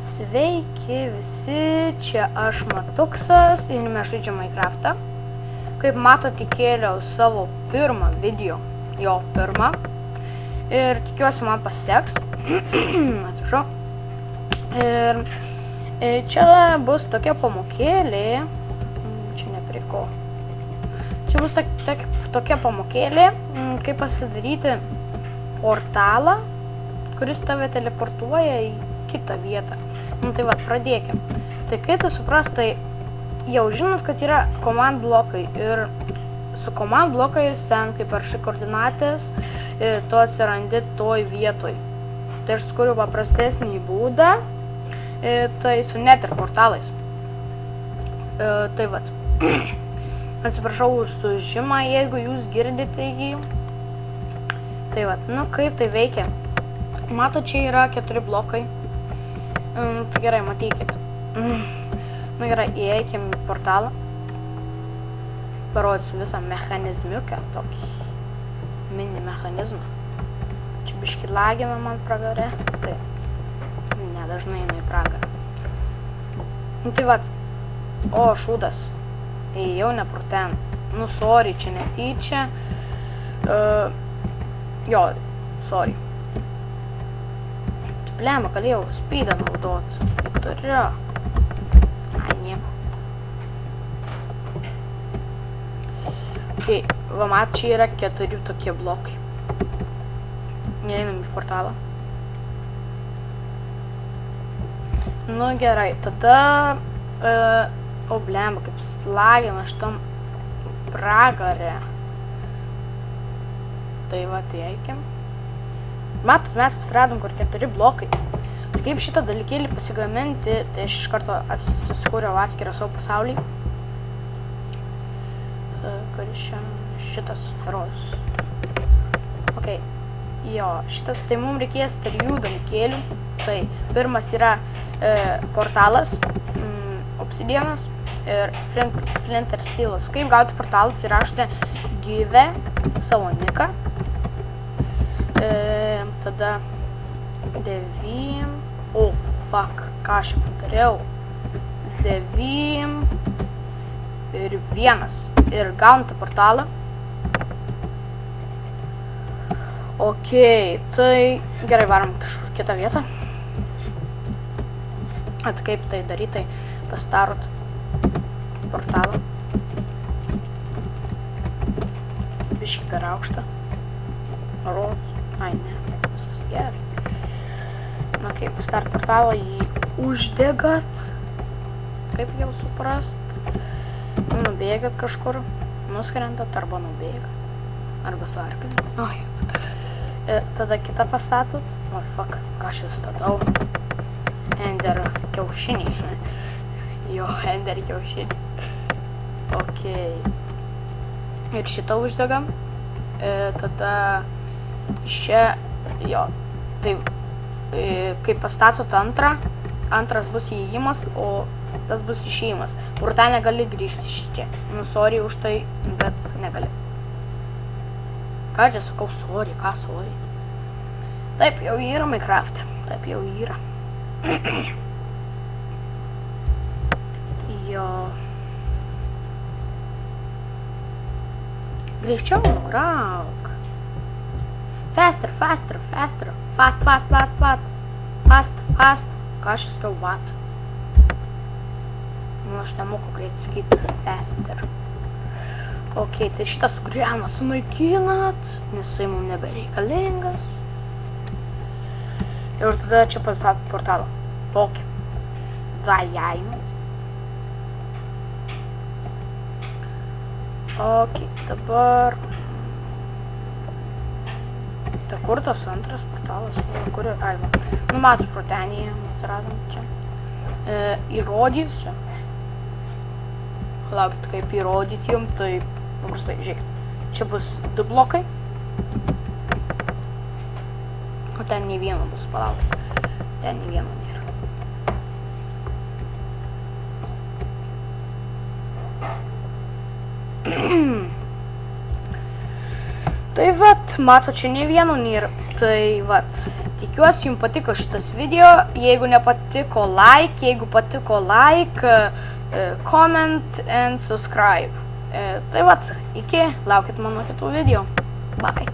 Sveiki visi, čia aš Matuksas ir mes žaidžiam Minecraftą. Kaip matote, įkėliau savo pirmą video, jo pirmą. Ir tikiuosi man pasiseks. Atsiprašau. Ir čia bus tokia pamokėlė. Čia nepriko. Čia bus tokia pamokėlė, kaip pasidaryti portalą, kuris tave teleportuoja į kitą vietą. Tai va, pradėkim. Tai kai tai supras, tai jau žinot, kad yra command blokai ir su command blokais ten, kaip rašai koordinatės, tu atsirandi toj vietoj. Tai aš skuriu paprastesnį būdą, tai su nether portalais. Tai va. Atsiprašau už sužimą, jeigu jūs girdite jį. Tai va, nu kaip tai veikia. Mato, čia yra 4 blokai. Tai gerai, matykit. Nu gerai, įeikim į portalą. Parodysiu visą mechanizmiuką, tokį mini mechanizmą. Čia biškį lagina man pragarė. Tai nedažnai jinai pragarė. Nu tai vat. O, šūdas. Jau ne pro ten. Nu, sorry, čia netyčia. Jo, sorry. Blemba, galėjau speedą naudot. Kaip turiu. Ai, nieko. Okay, va mat, čia yra 4 tokie blokai. Einam į portalą. Nu, gerai, tada... O, blemba, kaip slagina šitam pragarę. Tai va, tai eikim. Matot, mes atsiradom kur 4 blokai. Kaip šitą dalykėlį pasigaminti, tai aš iš karto susikūriau atskirą savo pasaulį. Kuris šitas herojus. Ok, jo, šitas, tai mums reikės 3 dalykėlių. Tai pirmas yra portalas, obsidianas ir flint ir sealas. Kaip gauti portalą, tai rašote give savo niką. Tada 9, o fuck, ką aš padariau, 9 ir 1 ir gaunate portalą. Ok, tai gerai, varom kažkur kitą vietą. Kaip tai daryti, tai pasidarot portalą. Biškį per aukštą. Rot. Ai, ne, viskas gerai. Na, kaip pasidarot portalą, jį uždegat. Kaip jau suprast. Nubėgat kažkur, nuskrendat arba nubėgat. Arba su arkliu. Oi, tada kitą pastatot. O, fuck, ką aš jau statau. Ender kiaušinį. Jo, ender kiaušinį. Ok. Ir šitą uždegam. Tada čia, jo, tai kai pastatot antrą, antras bus įėjimas, o tas bus išėjimas. Kur ten negali grįžti šitie. Nu, sorry už tai, bet negali. Ką čia sakau, sorry, ką sorry? Taip jau yra Minecraft'e, taip jau yra. Jo. Greičiau nukrauk. Faster, faster, faster. Fast, fast, fast, fast. Fast, fast. Ką aš sakiau, what? Nu, aš nemoku greit sakyti faster. Ok, tai šitą sugriaunat, sunaikinat, nes jisai mums nebereikalingas. Ir tada čia pasidatot portalą. Tokį. Dajainat. Ok, dabar... Tai kur tas antras portalas? Kur ir... Ai, va. Nu, matot, pro ten jį atsiradom čia. Įrodysiu. Laukit, kaip įrodyti jums, tai paprastai, žiūrėkit. Čia bus 2 blokai. O ten nei vieno bus, palaukit. Ten nei vieno nėra. Tai vat, mato, čia nei vieno nėra. Tai vat, tikiuosi jums patiko šitas video. Jeigu nepatiko, like. Jeigu patiko, like, comment and subscribe. Tai vat, iki, laukit mano kitų video. Bye.